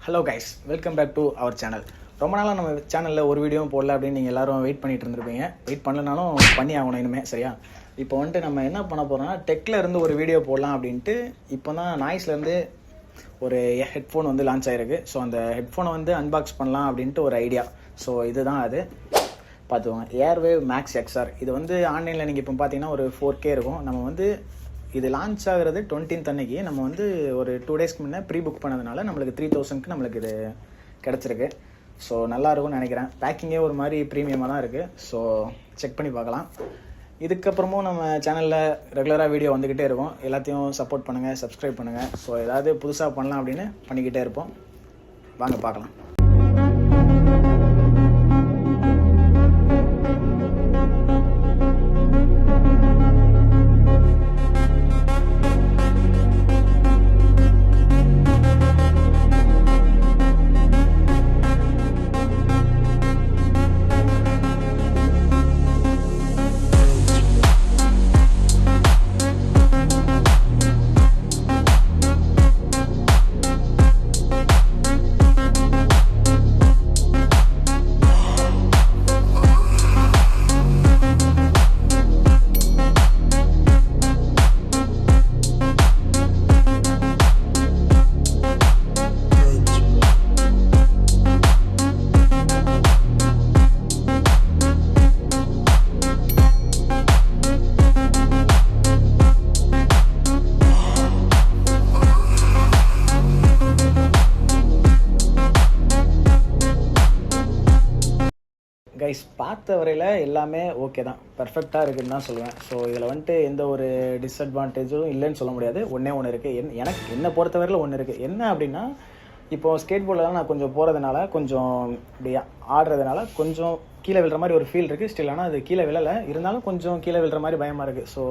Hello guys, welcome back to our channel. ரொம்ப நாளாக நம்ம சேனலில் ஒரு வீடியோவும் போடல அப்படின்னு நீங்கள் எல்லோரும் வெயிட் பண்ணிட்டு இருந்திருப்பீங்க. வெயிட் பண்ணலனாலும் பண்ணி ஆகணும் இனிமே, சரியா? இப்போ வந்துட்டு நம்ம என்ன பண்ண போகிறோம்னா, டெக்கில் இருந்து ஒரு வீடியோ போடலாம் அப்படின்ட்டு இப்போ தான் நாய்ஸ்லேருந்து ஒரு ஹெட்ஃபோன் வந்து லான்ச் ஆகிருக்கு. ஸோ அந்த ஹெட்ஃபோனை வந்து அன்பாக்ஸ் பண்ணலாம் அப்படின்ட்டு ஒரு ஐடியா. ஸோ இதுதான் அது, பார்த்துக்கோங்க. ஏர்வேவ் மேக்ஸ் XR. இது வந்து ஆன்லைனில் நீங்கள் இப்போ பார்த்தீங்கன்னா ஒரு 4K இருக்கும். நம்ம வந்து இது லான்ச் ஆகிறது 20th அன்னைக்கு. நம்ம வந்து ஒரு 2 டேஸ்க்கு முன்னே ப்ரீ புக் பண்ணதுனால நம்மளுக்கு 3000க்கு நம்மளுக்கு இது கிடச்சிருக்கு. ஸோ நல்லாயிருக்கும்னு நினைக்கிறேன். பேக்கிங்கே ஒரு மாதிரி ப்ரீமியமாக தான் இருக்குது. ஸோ செக் பண்ணி பார்க்கலாம். இதுக்கப்புறமும் நம்ம சேனலில் ரெகுலராக வீடியோ வந்துக்கிட்டே இருக்கும். எல்லாத்தையும் சப்போர்ட் பண்ணுங்கள், சப்ஸ்கிரைப் பண்ணுங்கள். ஸோ ஏதாவது புதுசாக பண்ணலாம் அப்படின்னு பண்ணிக்கிட்டே இருப்போம். வாங்க பார்க்கலாம். கைஸ், பார்த்த வரையில் எல்லாமே ஓகே தான், பர்ஃபெக்டாக இருக்குதுன்னு தான் சொல்லுவேன். ஸோ இதில் வந்துட்டு எந்த ஒரு டிஸ்அட்வான்டேஜும் இல்லைன்னு சொல்ல முடியாது. ஒன்று இருக்குது. எனக்கு என்னை பொறுத்தவரையில் ஒன்று இருக்குது. என்ன அப்படின்னா, இப்போது ஸ்கேட் போர்டில் நான் கொஞ்சம் போகிறதுனால, கொஞ்சம் இப்படி ஆடுறதுனால கொஞ்சம் கீழே விழுற மாதிரி ஒரு ஃபீல் இருக்குது. ஸ்டில் ஆனால் அது கீழே விழலை, இருந்தாலும் கொஞ்சம் கீழே விழுற மாதிரி பயமாக இருக்குது. ஸோ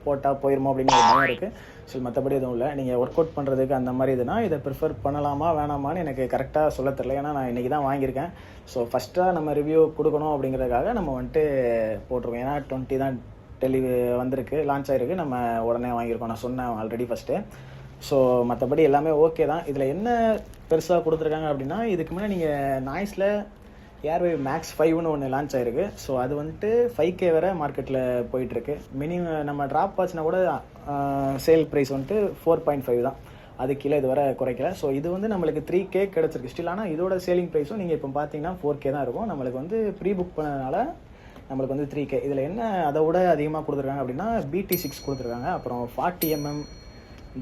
போட்டால் போயிருமோ அப்படின்னு ஒரு பயம் இருக்குது. ஸோ மற்றபடி எதுவும் இல்லை. நீங்கள் ஒர்க் அவுட் பண்ணுறதுக்கு அந்த மாதிரி இதுனா இதை ப்ரிஃபர் பண்ணலாமா வேணாமான்னு எனக்கு கரெக்டாக சொல்ல தெரியல. ஏன்னா நான் இன்றைக்கி தான் வாங்கியிருக்கேன். ஸோ ஃபஸ்ட்டாக நம்ம ரிவ்யூ கொடுக்கணும் அப்படிங்கிறதுக்காக நம்ம வந்துட்டு போட்டிருக்கோம். ஏன்னா 20 தான் வந்திருக்கு, லான்ச் ஆகிருக்கு. நம்ம உடனே வாங்கியிருக்கோம். நான் சொன்னேன் ஆல்ரெடி ஃபஸ்ட்டு. ஸோ மற்றபடி எல்லாமே ஓகே தான். இதில் என்ன பெருசாக கொடுத்துருக்காங்க அப்படின்னா, இதுக்கு முன்னாடி நீங்கள் நாய்ஸில் ஏர்வேவ் மேக்ஸ் 5ன்னு ஒன்று லான்ச் ஆகிருக்கு. ஸோ அது வந்துட்டு 5K வரை மார்க்கெட்டில் போயிட்டுருக்கு. மினிமம் நம்ம ட்ராப் ஆச்சுன்னா கூட சேல் ப்ரைஸ் வந்துட்டு 4.5 தான். அது கீழே இது வரை குறைக்கல. ஸோ இது வந்து நம்மளுக்கு 3K கிடச்சிருக்கு ஸ்டில். ஆனால் இதோட சேலிங் ப்ரைஸும் நீங்கள் இப்போ பார்த்தீங்கன்னா 4K தான் இருக்கும். நம்மளுக்கு வந்து ப்ரீ புக் பண்ணதுனால நம்மளுக்கு வந்து 3K. இதில் என்ன அதை விட அதிகமாக கொடுத்துருக்காங்க அப்படின்னா, BT6 கொடுத்துருக்காங்க. அப்புறம் 40mm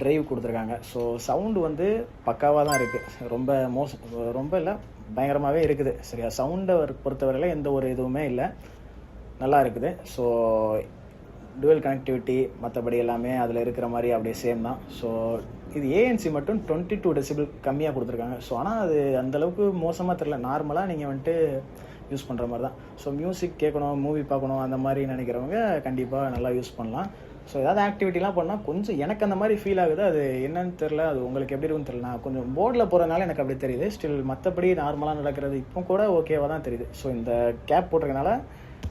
டிரைவ் கொடுத்துருக்காங்க. ஸோ சவுண்டு வந்து பக்காவாக தான் இருக்குது. ரொம்ப இல்லை, பயங்கரமாகவே இருக்குது, சரியா? சவுண்டை பொறுத்தவரையில் எந்த ஒரு இதுவுமே இல்லை, நல்லா இருக்குது. ஸோ டுவல் கனெக்டிவிட்டி மற்றபடி எல்லாமே அதில் இருக்கிற மாதிரி அப்படியே சேம் தான். ஸோ இது ANC மட்டும் 22 டெசிபிள் கம்மியாக கொடுத்துருக்காங்க. ஸோ ஆனால் அது அந்தளவுக்கு மோசமாக தெரியல. நார்மலாக நீங்கள் வந்துட்டு யூஸ் பண்ணுற மாதிரி தான். ஸோ மியூசிக் கேட்கணும், மூவி பார்க்கணும் அந்த மாதிரி நினைக்கிறவங்க கண்டிப்பாக நல்லா யூஸ் பண்ணலாம். ஸோ ஏதாவது ஆக்டிவிட்டிலாம் பண்ணால் கொஞ்சம் எனக்கு அந்த மாதிரி ஃபீல் ஆகுது. அது என்னன்னு தெரில, அது உங்களுக்கு எப்படி இருக்குன்னு தெரியல. நான் கொஞ்சம் போர்டில் போகிறதுனால எனக்கு அப்படி தெரியுது. ஸ்டில் மற்றபடி நார்மலாக நடக்கிறது இப்போ கூட ஓகேவாக தான் தெரியுது. ஸோ இந்த கேப் போட்டிருக்கனால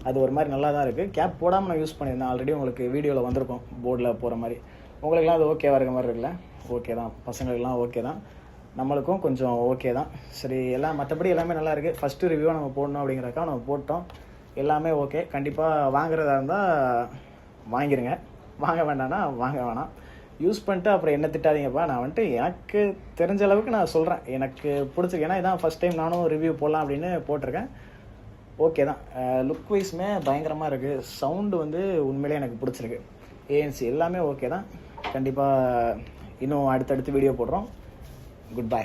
அது ஒரு மாதிரி நல்லா தான் இருக்குது. கேப் போடாமல் நான் யூஸ் பண்ணியிருந்தேன். ஆல்ரெடி உங்களுக்கு வீடியோவில் வந்திருக்கும் போர்டில் போகிற மாதிரி. உங்களுக்குலாம் அது ஓகேவாக இருக்க மாதிரி இருக்குல்ல? ஓகே தான். பசங்களுக்கெல்லாம் ஓகே தான், நம்மளுக்கும் கொஞ்சம் ஓகே தான். சரி, எல்லாம் மற்றபடி எல்லாமே நல்லா இருக்குது. ஃபஸ்ட்டு ரிவ்யூவாக நம்ம போடணும் அப்படிங்கிறக்காக நம்ம போட்டோம். எல்லாமே ஓகே. கண்டிப்பாக வாங்குறதா இருந்தால் வாங்கிடுங்க, வாங்க வேண்டாம்னா வாங்க வேணாம். யூஸ் பண்ணிட்டு அப்புறம் என்ன திட்டாதீங்கப்பா. நான் வந்துட்டு எனக்கு தெரிஞ்ச அளவுக்கு நான் சொல்கிறேன், எனக்கு பிடிச்சிருக்கு. ஏன்னா இதான் ஃபஸ்ட் டைம் நானும் ரிவ்யூ போடலாம் அப்படின்னு போட்டிருக்கேன். ஓகே தான். லுக் வைஸுமே பயங்கரமாக இருக்குது. சவுண்டு வந்து உண்மையிலே எனக்கு பிடிச்சிருக்கு. ANC எல்லாமே ஓகே தான். கண்டிப்பாக இன்னும் அடுத்தடுத்து வீடியோ போடுறோம். Good bye.